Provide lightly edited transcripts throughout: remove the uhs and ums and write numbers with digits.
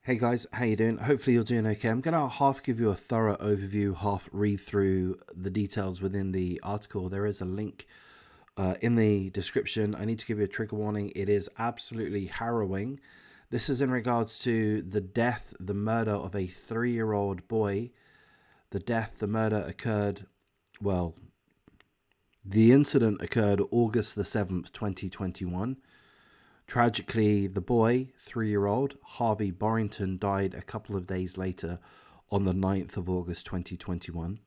Hey guys, how you doing? Hopefully you're doing okay. I'm gonna half give you a thorough overview, half read through the details within the article. There is a link in the description. I need to give you a trigger warning. It is absolutely harrowing. This is in regards to the murder of a 3-year-old boy. The murder occurred, well, the incident occurred August the 7th, 2021. Tragically, the boy, 3-year-old Harvey Borrington, died a couple of days later on the 9th of August 2021.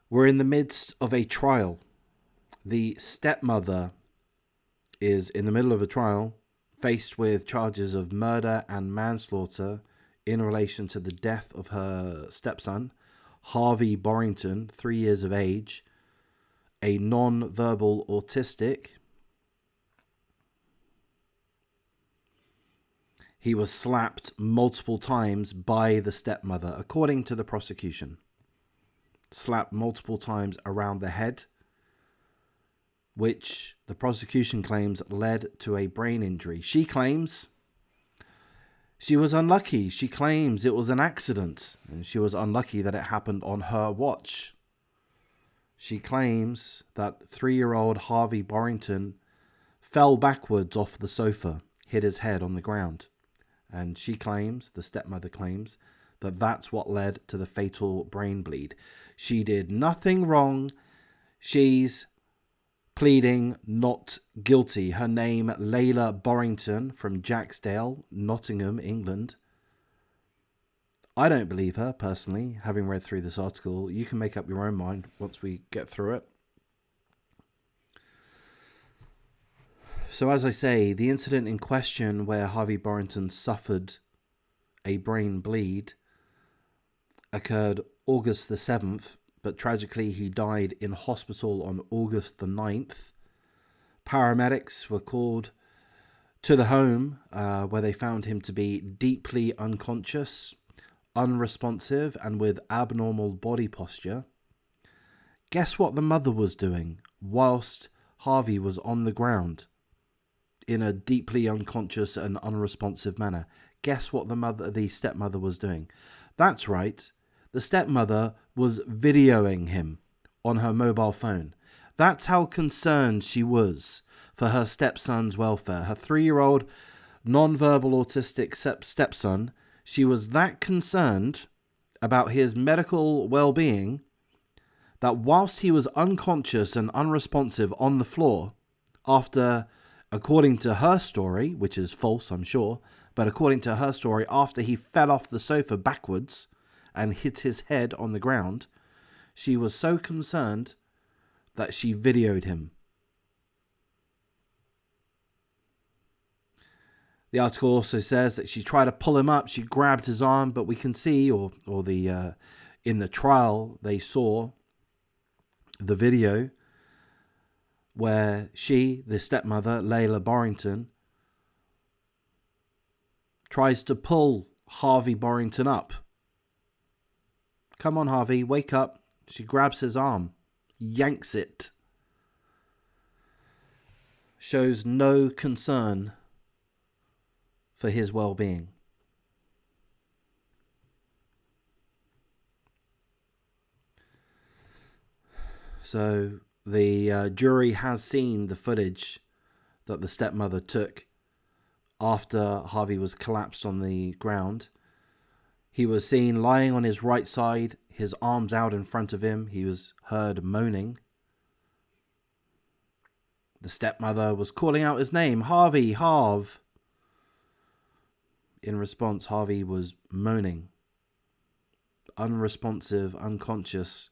We're in the midst of a trial. The stepmother is in the middle of a trial, faced with charges of murder and manslaughter in relation to the death of her stepson, Harvey Borrington, 3 years of age, a non-verbal autistic. He was slapped multiple times by the stepmother, according to the prosecution. Slapped multiple times around the head, which the prosecution claims led to a brain injury. She claims she was unlucky. She claims it was an accident, and she was unlucky that it happened on her watch. She claims that 3-year-old Harvey Borrington fell backwards off the sofa, hit his head on the ground. And she claims, the stepmother claims, that that's what led to the fatal brain bleed. She did nothing wrong. She's pleading not guilty. Her name, Layla Borrington, from Jacksdale, Nottingham, England. I don't believe her, personally, having read through this article. You can make up your own mind once we get through it. So as I say, the incident in question where Harvey Borrington suffered a brain bleed occurred August the 7th, but tragically he died in hospital on August the 9th. Paramedics were called to the home where they found him to be deeply unconscious, unresponsive, and with abnormal body posture. Guess what the mother was doing whilst Harvey was on the ground in a deeply unconscious and unresponsive manner? Guess what the stepmother was doing? That's right. The stepmother was videoing him on her mobile phone. That's how concerned she was for her stepson's welfare. Her 3-year-old non-verbal autistic stepson, she was that concerned about his medical well-being that whilst he was unconscious and unresponsive on the floor after, according to her story, which is false, I'm sure, but according to her story, after he fell off the sofa backwards and hit his head on the ground, she was so concerned that she videoed him. The article also says that she tried to pull him up. She grabbed his arm, but we can see, in the trial, they saw the video where she, the stepmother, Layla Borrington, tries to pull Harvey Borrington up. Come on, Harvey, wake up. She grabs his arm, yanks it. Shows no concern for his well-being. So the jury has seen the footage that the stepmother took after Harvey was collapsed on the ground. He was seen lying on his right side, his arms out in front of him. He was heard moaning. The stepmother was calling out his name, Harvey, Harv. In response, Harvey was moaning, unresponsive, unconscious,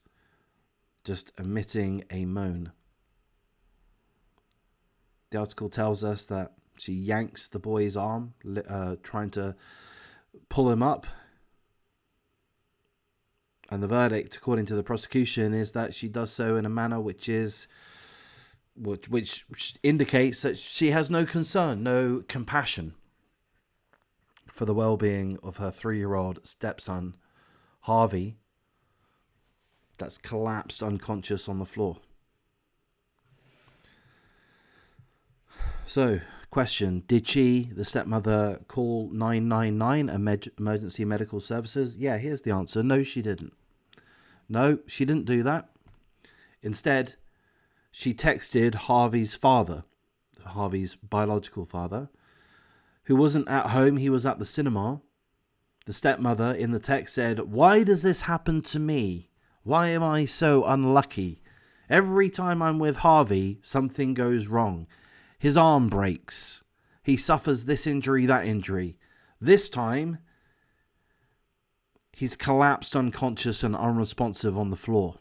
just emitting a moan. The article tells us that she yanks the boy's arm, trying to pull him up. And the verdict, according to the prosecution, is that she does so in a manner which indicates that she has no concern, no compassion for the well-being of her 3-year-old stepson, Harvey, that's collapsed unconscious on the floor. So, Question: did she, the stepmother, call 999 emergency medical services? Yeah, here's the answer. No, she didn't. No, she didn't do that. Instead, she texted Harvey's father, Harvey's biological father, who wasn't at home. He was at the cinema. The stepmother in the text said, "Why does this happen to me? Why am I so unlucky? Every time I'm with Harvey, something goes wrong. His arm breaks. He suffers this injury, that injury. This time, he's collapsed unconscious and unresponsive on the floor."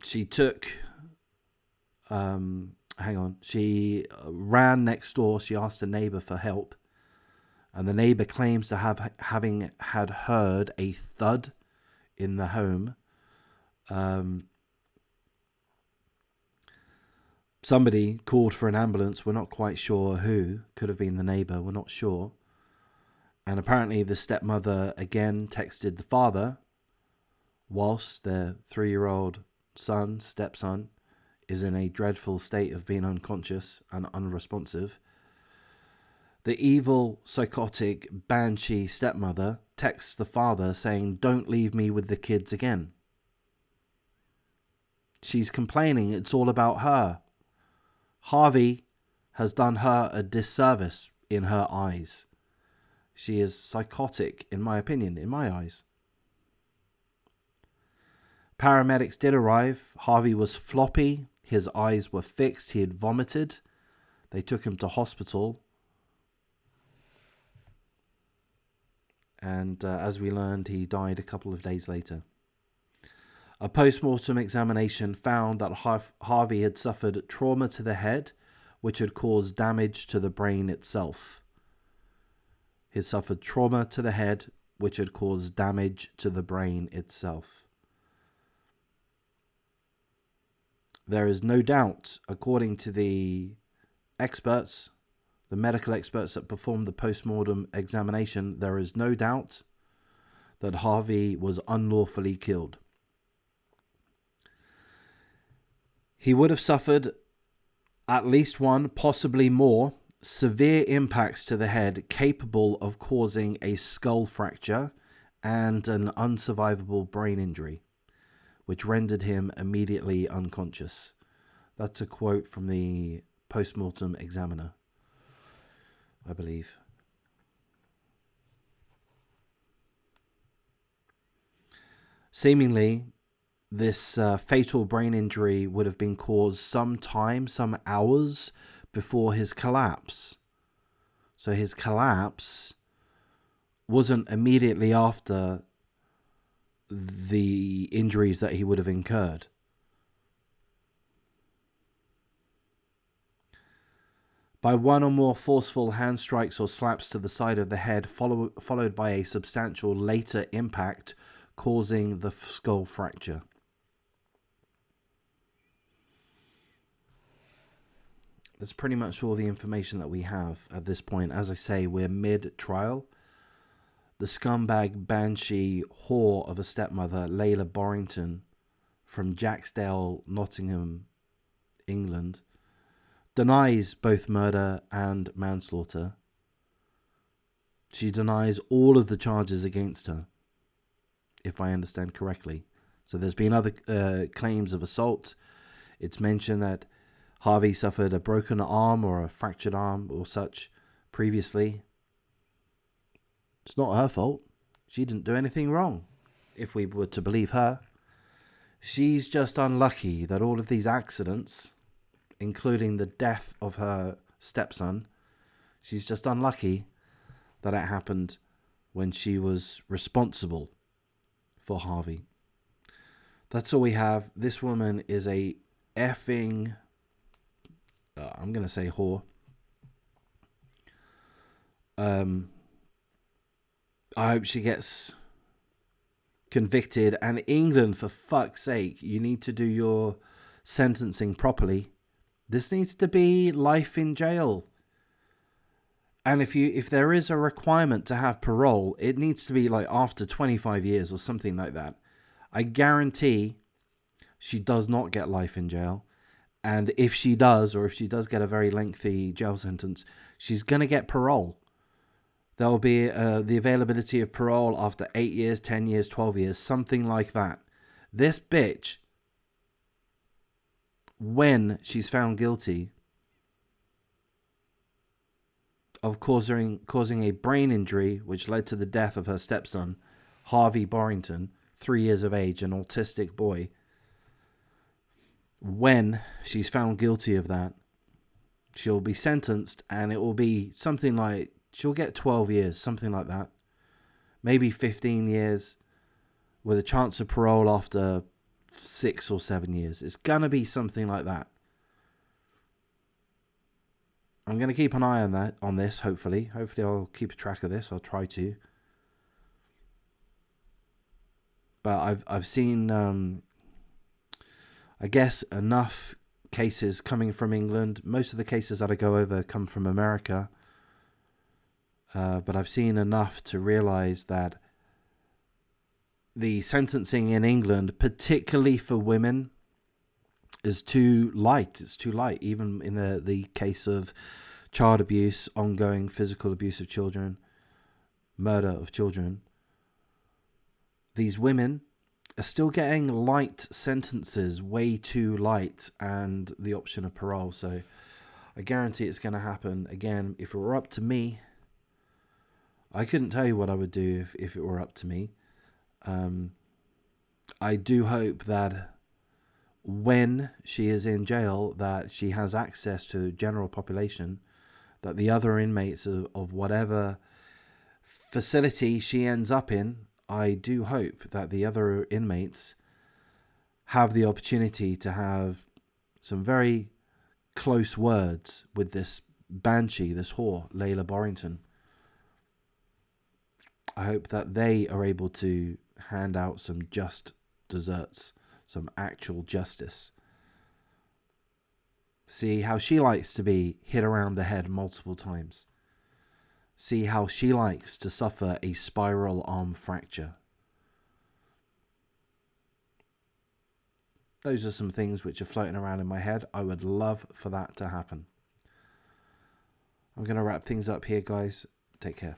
She took... She ran next door. She asked a neighbor for help. And the neighbor claims to having had heard a thud in the home. Somebody called for an ambulance. We're not quite sure who. Could have been the neighbor. We're not sure. And apparently the stepmother again texted the father whilst their 3-year-old son, stepson, is in a dreadful state of being unconscious and unresponsive. The evil, psychotic, banshee stepmother texts the father saying, "Don't leave me with the kids again." She's complaining it's all about her. Harvey has done her a disservice in her eyes. She is psychotic, in my opinion, in my eyes. Paramedics did arrive. Harvey was floppy. His eyes were fixed. He had vomited. They took him to hospital. And as we learned, he died a couple of days later. A post-mortem examination found that Harvey had suffered trauma to the head, which had caused damage to the brain itself. He had suffered trauma to the head, which had caused damage to the brain itself. There is no doubt, according to the experts, the medical experts that performed the post-mortem examination, there is no doubt that Harvey was unlawfully killed. He would have suffered at least one, possibly more, severe impacts to the head capable of causing a skull fracture and an unsurvivable brain injury, which rendered him immediately unconscious. That's a quote from the post-mortem examiner, I believe. Seemingly, this fatal brain injury would have been caused some hours before his collapse. So his collapse wasn't immediately after the injuries that he would have incurred. By one or more forceful hand strikes or slaps to the side of the head, followed by a substantial later impact, causing the skull fracture. That's pretty much all the information that we have at this point. As I say, we're mid-trial. The scumbag banshee whore of a stepmother, Layla Borrington, from Jacksdale, Nottingham, England, denies both murder and manslaughter. She denies all of the charges against her, if I understand correctly. So there's been other claims of assault. It's mentioned that Harvey suffered a broken arm or a fractured arm or such previously. It's not her fault. She didn't do anything wrong, if we were to believe her. She's just unlucky that all of these accidents, including the death of her stepson, she's just unlucky that it happened when she was responsible for Harvey. That's all we have. This woman is a effing... I'm going to say whore. I hope she gets convicted. And England, for fuck's sake, you need to do your sentencing properly. This needs to be life in jail. And if there is a requirement to have parole, it needs to be like after 25 years or something like that. I guarantee she does not get life in jail. And if she does, or if she does get a very lengthy jail sentence, she's going to get parole. There will be the availability of parole after 8 years, 10 years, 12 years, something like that. This bitch, when she's found guilty of causing a brain injury which led to the death of her stepson, Harvey Borrington, 3 years of age, an autistic boy, when she's found guilty of that, she'll be sentenced, and it will be something like, she'll get 12 years, something like that. Maybe 15 years with a chance of parole after 6 or 7 years. It's going to be something like that. I'm going to keep an eye on this, hopefully. Hopefully I'll keep track of this. I'll try to. But I've seen, I guess, enough cases coming from England. Most of the cases that I go over come from America. But I've seen enough to realize that the sentencing in England, particularly for women, is too light. It's too light, even in the case of child abuse, ongoing physical abuse of children, murder of children. These women are still getting light sentences, way too light, and the option of parole. So I guarantee it's going to happen. Again, if it were up to me, I couldn't tell you what I would do if it were up to me. I do hope that when she is in jail, that she has access to the general population, that the other inmates of whatever facility she ends up in, I do hope that the other inmates have the opportunity to have some very close words with this banshee, this whore, Layla Borrington. I hope that they are able to hand out some just desserts, some actual justice. See how she likes to be hit around the head multiple times. See how she likes to suffer a spiral arm fracture. Those are some things which are floating around in my head. I would love for that to happen. I'm going to wrap things up here, guys. Take care.